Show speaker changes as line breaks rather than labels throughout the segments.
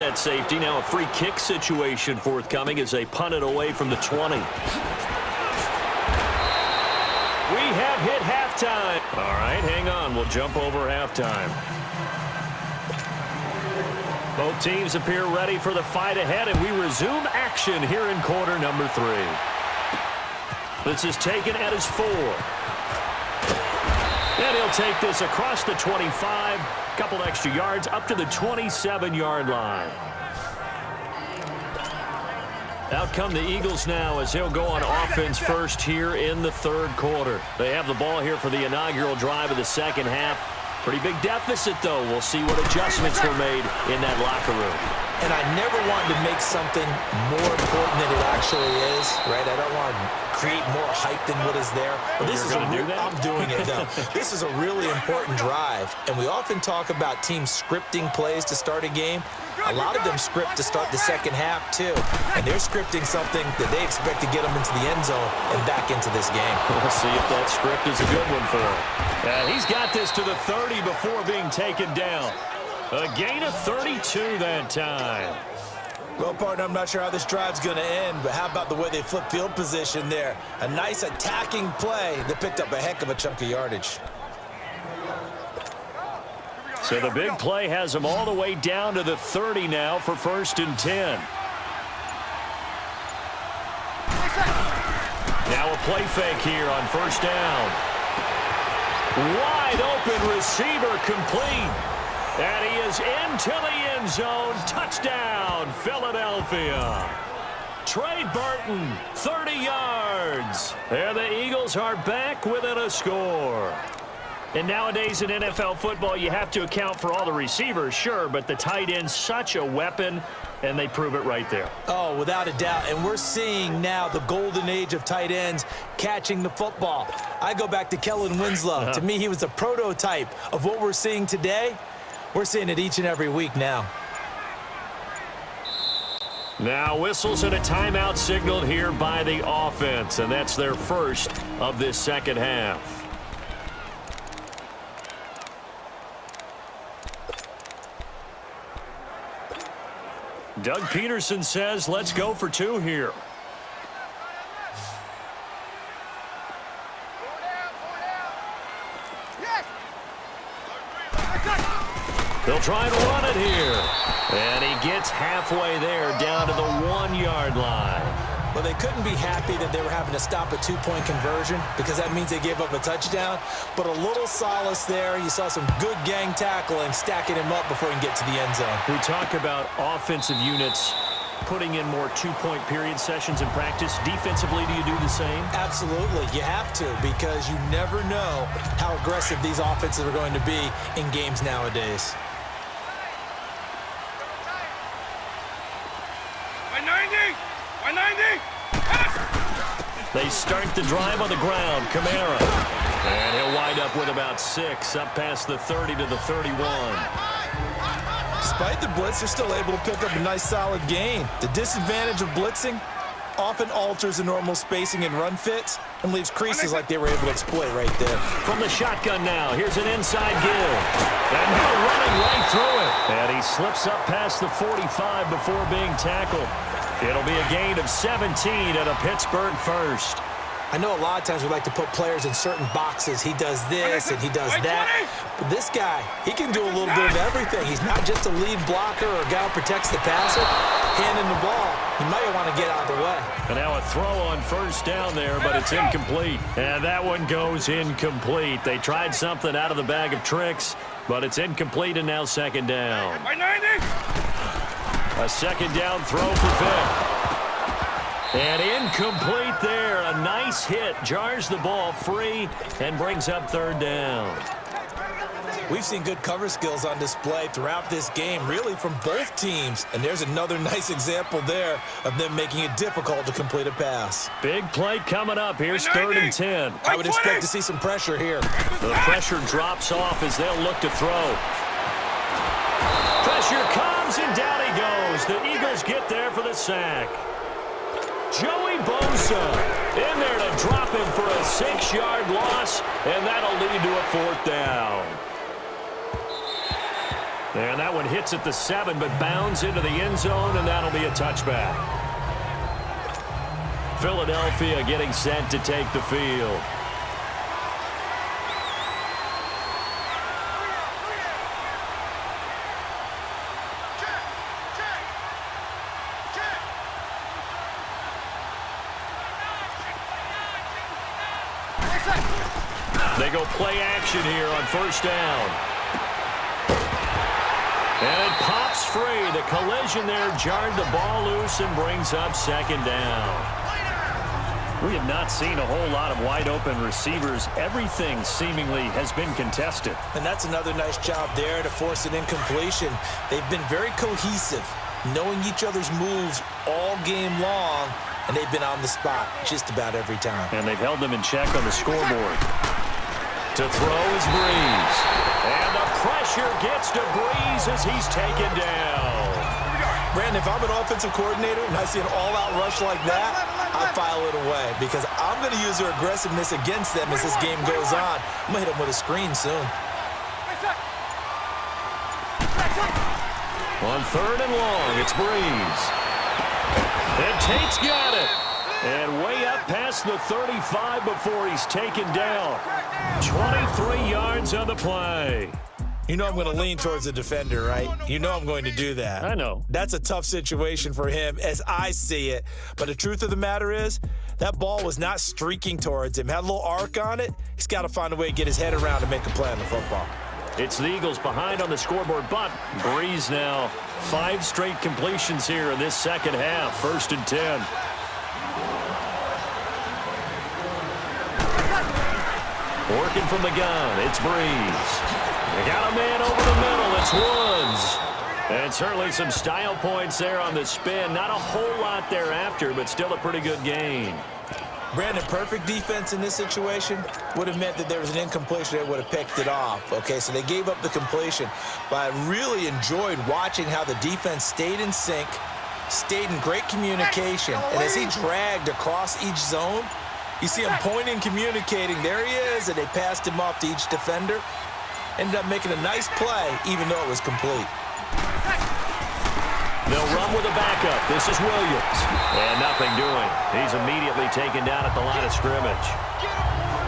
At safety, now a free kick situation forthcoming as they punt it away from the 20. We have hit halftime. All right, hang on. We'll jump over halftime. Both teams appear ready for the fight ahead, and we resume action here in quarter number 3. This is taken at his 4. And he'll take this across the 25. Couple extra yards up to the 27-yard line. Out come the Eagles now as they'll go on offense first here in the third quarter. They have the ball here for the inaugural drive of the second half. Pretty big deficit, though. We'll see what adjustments were made in that locker room.
And I never wanted to make something more important than it actually is, right? I don't want to create more hype than what is there. But this is I'm doing it, though. This is a really important drive. And we often talk about teams scripting plays to start a game. A lot of them script to start the second half, too. And they're scripting something that they expect to get them into the end zone and back into this game.
We'll see if that script is a good one for him. He's got this to the 30 before being taken down. A gain of 32 that time.
Well, partner, I'm not sure how this drive's going to end, but how about the way they flip field position there? A nice attacking play that picked up a heck of a chunk of yardage.
So the big play has them all the way down to the 30 now for 1st and 10. Now a play fake here on 1st down. Wide open receiver complete. And he is into the end zone. Touchdown, Philadelphia. Trey Burton, 30 yards. And the Eagles are back within a score. And nowadays in NFL football, you have to account for all the receivers, sure, but the tight end's such a weapon, and they prove it right there.
Oh, without a doubt. And we're seeing now the golden age of tight ends catching the football. I go back to Kellen Winslow. To me, he was a prototype of what we're seeing today. We're seeing it each and every week now.
Now whistles and a timeout signaled here by the offense, and that's their first of this second half. Doug Peterson says, let's go for 2 here. They'll try and run it here. And he gets halfway there down to the 1-yard line.
Well, they couldn't be happy that they were having to stop a 2-point conversion because that means they gave up a touchdown. But a little solace there. You saw some good gang tackling, stacking him up before he can get to the end zone.
We talk about offensive units putting in more 2-point period sessions in practice. Defensively, do you do the same?
Absolutely. You have to because you never know how aggressive these offenses are going to be in games nowadays.
190!
They start the drive on the ground. Kamara. And he'll wind up with about 6 up past the 30 to the 31.
Despite the blitz, they're still able to pick up a nice solid gain. The disadvantage of blitzing often alters the normal spacing and run fits and leaves creases like they were able to exploit right there.
From the shotgun now, here's an inside give. And now running right through it. And he slips up past the 45 before being tackled. It'll be a gain of 17 and a Pittsburgh first.
I know a lot of times we like to put players in certain boxes. He does this and he does that. But this guy, he can do a little bit of everything. He's not just a lead blocker or a guy who protects the passer. Handing the ball, he might want to get out of the way.
And now a throw on 1st down there, but it's incomplete. And that one goes incomplete. They tried something out of the bag of tricks, but it's incomplete and now 2nd down. A 2nd down throw for Vic. And incomplete there. A nice hit. Jars the ball free and brings up 3rd down.
We've seen good cover skills on display throughout this game, really from both teams. And there's another nice example there of them making it difficult to complete a pass.
Big play coming up. Here's 3rd and 10.
I would expect to see some pressure here.
The pressure drops off as they'll look to throw. Pressure comes and down he goes. The Eagles get there for the sack. Joey Bosa in there to drop him for a 6-yard loss, and that'll lead to a 4th down. And that one hits at the 7, but bounds into the end zone, and that'll be a touchback. Philadelphia getting set to take the field. They go play action here on first down. And it pops free. The collision there jarred the ball loose and brings up second down. We have not seen a whole lot of wide-open receivers. Everything seemingly has been contested.
And that's another nice job there to force an incompletion. They've been very cohesive, knowing each other's moves all game long, and they've been on the spot just about every time.
And they've held them in check on the scoreboard. To throw is Breeze. And the pressure gets to Breeze as he's taken down.
Brandon, if I'm an offensive coordinator and I see an all-out rush like that, I file it away because I'm going to use their aggressiveness against them as this game goes on. I'm going to hit them with a screen soon.
On third and long, it's Breeze. And Tate's got it. And way up past the 35 before he's taken down. 23 yards on the play.
You know I'm going to lean towards the defender, right? You know I'm going to do that.
I know.
That's a tough situation for him as I see it. But the truth of the matter is, that ball was not streaking towards him. Had a little arc on it. He's got to find a way to get his head around and make a play on the football.
It's the Eagles behind on the scoreboard, but Breeze now 5 straight completions here in this second half. 1st and 10. Working from the gun, it's Breeze. They got a man over the middle. It's Woods. And certainly some style points there on the spin. Not a whole lot thereafter, but still a pretty good gain.
Brandon, perfect defense in this situation would have meant that there was an incompletion that would have picked it off. Okay, so they gave up the completion. But I really enjoyed watching how the defense stayed in sync, stayed in great communication. And as he dragged across each zone, you see him pointing, communicating. There he is, and they passed him off to each defender. Ended up making a nice play, even though it was complete.
They'll run with a backup. This is Williams. And nothing doing. He's immediately taken down at the line of scrimmage.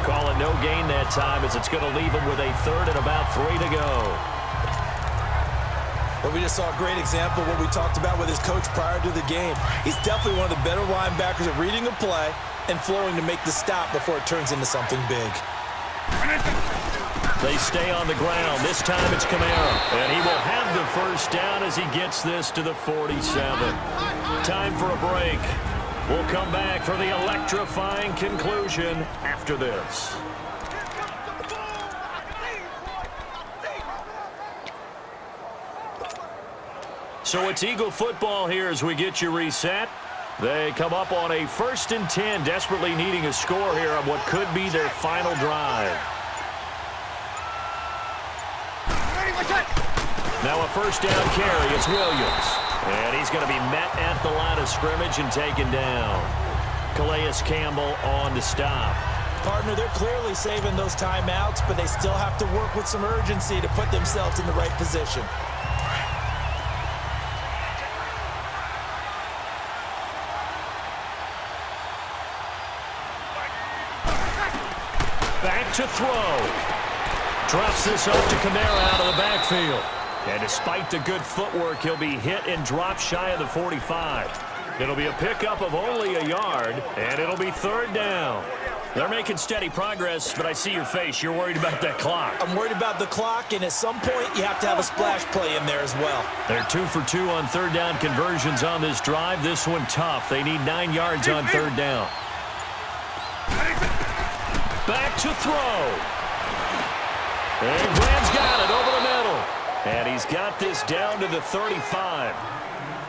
Call it no gain that time as it's going to leave him with a 3rd and about 3 to go.
But we just saw a great example of what we talked about with his coach prior to the game. He's definitely one of the better linebackers at reading a play and flowing to make the stop before it turns into something big.
They stay on the ground. This time it's Kamara. And he will have the first down as he gets this to the 47. Time for a break. We'll come back for the electrifying conclusion after this. So it's Eagle football here as we get you reset. They come up on a 1st and 10, desperately needing a score here on what could be their final drive. Now a first down carry. It's Williams. And he's going to be met at the line of scrimmage and taken down. Calais Campbell on to stop.
Partner, they're clearly saving those timeouts, but they still have to work with some urgency to put themselves in the right position.
Back to throw. Drops this up to Kamara out of the backfield. And despite the good footwork, he'll be hit and dropped shy of the 45. It'll be a pickup of only a yard, and it'll be 3rd down. They're making steady progress, but I see your face. You're worried about that clock.
I'm worried about the clock, and at some point, you have to have a splash play in there as well.
They're 2 for 2 on 3rd down conversions on this drive. This one tough. They need 9 yards on 3rd down. Back to throw. And Graham's got it over the middle. And he's got this down to the 35.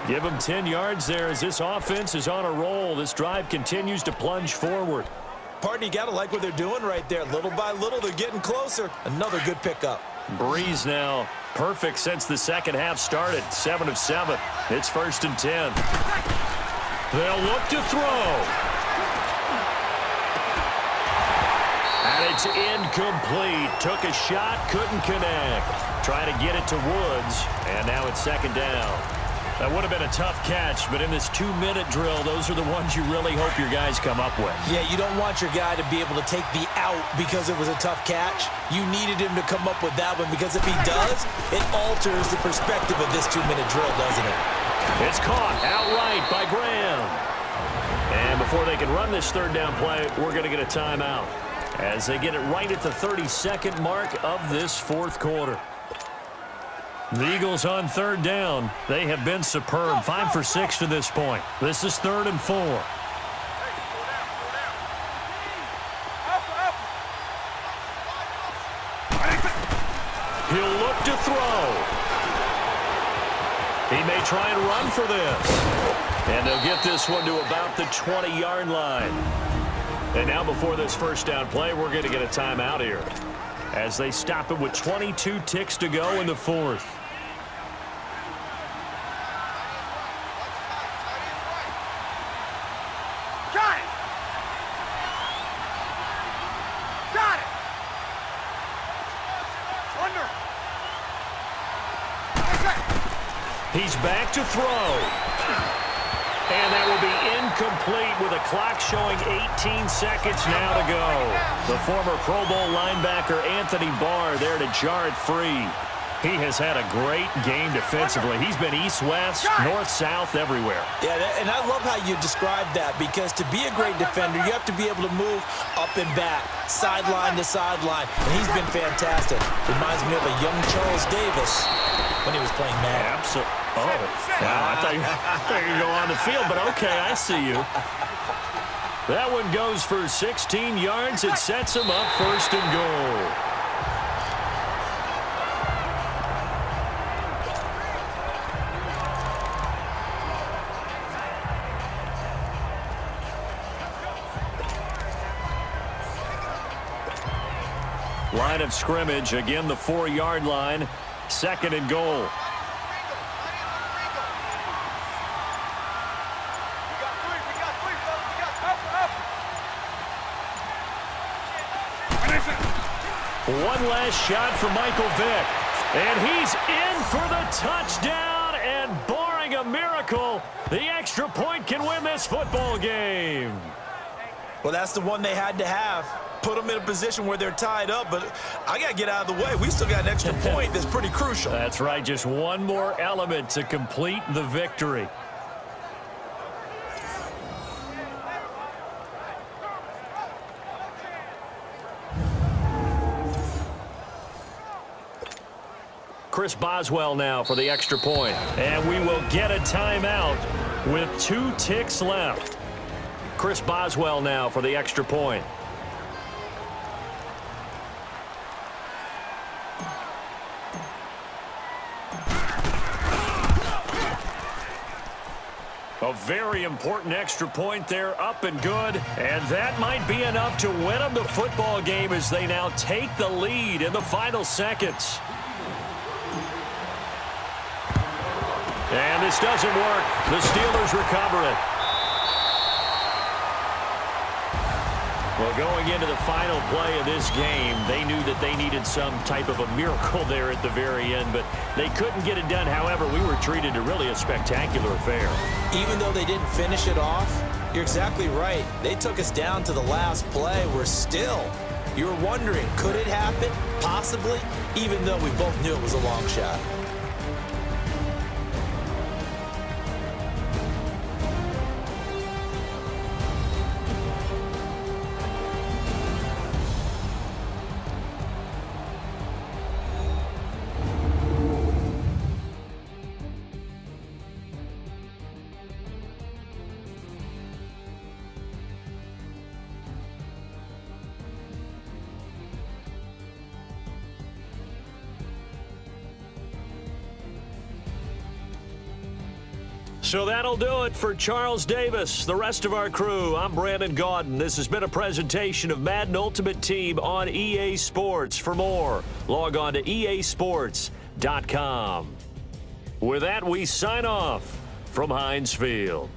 Give him 10 yards there as this offense is on a roll. This drive continues to plunge forward.
Partner, you got to like what they're doing right there. Little by little, they're getting closer. Another good pickup.
Breeze now perfect since the second half started. 7 of 7. It's 1st and 10. They'll look to throw. And it's incomplete. Took a shot, couldn't connect. Trying to get it to Woods, and now it's second down. That would have been a tough catch, but in this 2-minute drill, those are the ones you really hope your guys come up with.
Yeah, you don't want your guy to be able to take the out because it was a tough catch. You needed him to come up with that one because if he does, it alters the perspective of this 2-minute drill, doesn't it?
It's caught outright by Graham. And before they can run this third down play, we're going to get a timeout as they get it right at the 32nd mark of this fourth quarter. The Eagles on third down. They have been superb. 5 for 6 to this point. This is 3rd and 4. He'll look to throw. He may try and run for this. And they'll get this one to about the 20-yard line. And now before this first down play, we're going to get a timeout here as they stop it with 22 ticks to go in the fourth. He's back to throw. And that will be incomplete with a clock showing 18 seconds now to go. The former Pro Bowl linebacker Anthony Barr there to jar it free. He has had a great game defensively. He's been east-west, north-south, everywhere. Yeah,
and I love how you described that because to be a great defender, you have to be able to move up and back, sideline to sideline, and he's been fantastic. Reminds me of a young Charles Davis when he was playing Madden.
Absolutely. Oh, wow, I thought you were going to go on the field, but okay, I see you. That one goes for 16 yards. It sets him up 1st and goal. Line of scrimmage, again the 4-yard line, 2nd and goal. One last shot for Michael Vick. And he's in for the touchdown. And barring a miracle, the extra point can win this football game.
Well, that's the one they had to have. Put them in a position where they're tied up, but I got to get out of the way. We still got an extra point that's pretty crucial.
That's right. Just one more element to complete the victory. Chris Boswell now for the extra point. And we will get a timeout with 2 ticks left. Chris Boswell now for the extra point. A very important extra point there, up and good. And that might be enough to win them the football game as they now take the lead in the final seconds. And this doesn't work. The Steelers recover it. Well, going into the final play of this game, they knew that they needed some type of a miracle there at the very end, but they couldn't get it done. However, we were treated to really a spectacular affair.
Even though they didn't finish it off, you're exactly right. They took us down to the last play. We're still, you were wondering, could it happen? Possibly, even though we both knew it was a long shot.
So that'll do it for Charles Davis, the rest of our crew. I'm Brandon Gaudin. This has been a presentation of Madden Ultimate Team on EA Sports. For more, log on to easports.com. With that, we sign off from Heinz Field.